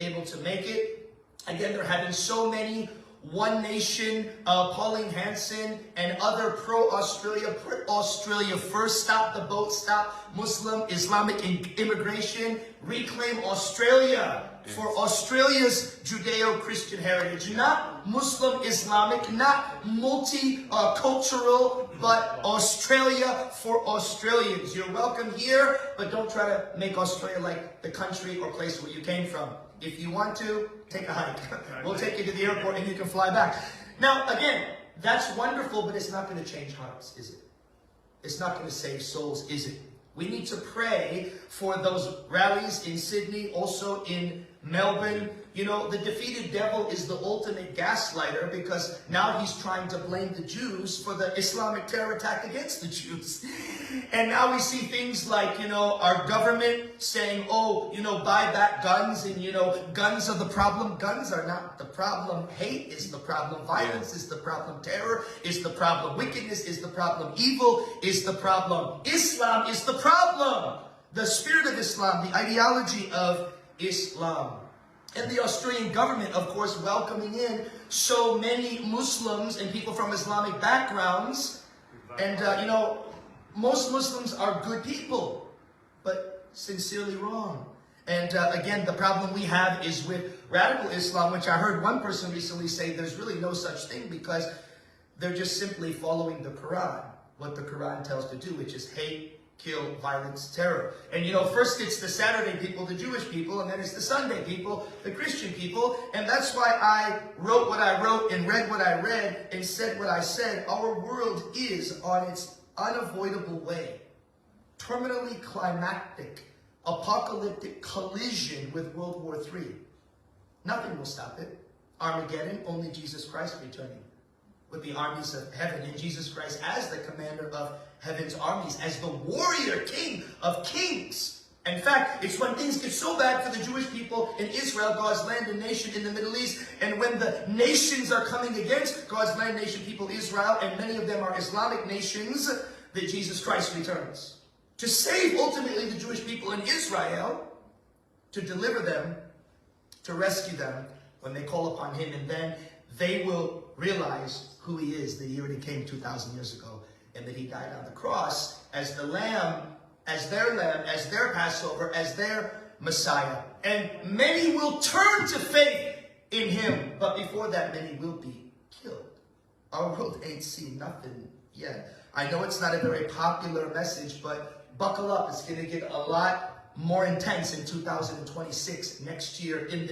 able to make it. Again, they're having so many One Nation, Pauline Hanson, and other pro-Australia, put Australia first, stop the boat, stop Muslim Islamic immigration, reclaim Australia for Australia's Judeo-Christian heritage, not Muslim Islamic, not multicultural, but Australia for Australians. You're welcome here, but don't try to make Australia like the country or place where you came from. If you want to, take a hike. We'll take you to the airport and you can fly back. Now, again, that's wonderful, but it's not going to change hearts, is it? It's not going to save souls, is it? We need to pray for those rallies in Sydney, also in Melbourne. You know, the defeated devil is the ultimate gaslighter because now he's trying to blame the Jews for the Islamic terror attack against the Jews. And now we see things like, you know, our government saying, oh, you know, buy back guns and, you know, guns are the problem. Guns are not the problem. Hate is the problem. Violence is the problem. Terror is the problem. Wickedness is the problem. Evil is the problem. Islam is the problem. The spirit of Islam, the ideology of Islam. And the Australian government, of course, welcoming in so many Muslims and people from Islamic backgrounds. And, you know, most Muslims are good people, but sincerely wrong. And again, the problem we have is with radical Islam, which I heard one person recently say there's really no such thing because they're just simply following the Quran, what the Quran tells to do, which is hate, kill, violence, terror. And you know, first it's the Saturday people, the Jewish people, and then it's the Sunday people, the Christian people. And that's why I wrote what I wrote and read what I read and said what I said. Our world is on its unavoidable way, terminally climactic, apocalyptic collision with World War III. Nothing will stop it. Armageddon, only Jesus Christ returning with the armies of heaven, and Jesus Christ as the commander of heaven's armies, as the warrior king of kings. In fact, it's when things get so bad for the Jewish people in Israel, God's land and nation in the Middle East, and when the nations are coming against God's land, nation, people, Israel, and many of them are Islamic nations, that Jesus Christ returns to save ultimately the Jewish people in Israel, to deliver them, to rescue them when they call upon him, and then they will realize who he is the year he came 2,000 years ago, and that he died on the cross as the lamb, as their Passover, as their Messiah. And many will turn to faith in him, but before that, many will be killed. Our world ain't seen nothing yet. I know it's not a very popular message, but buckle up. It's going to get a lot more intense in 2026, next year, in the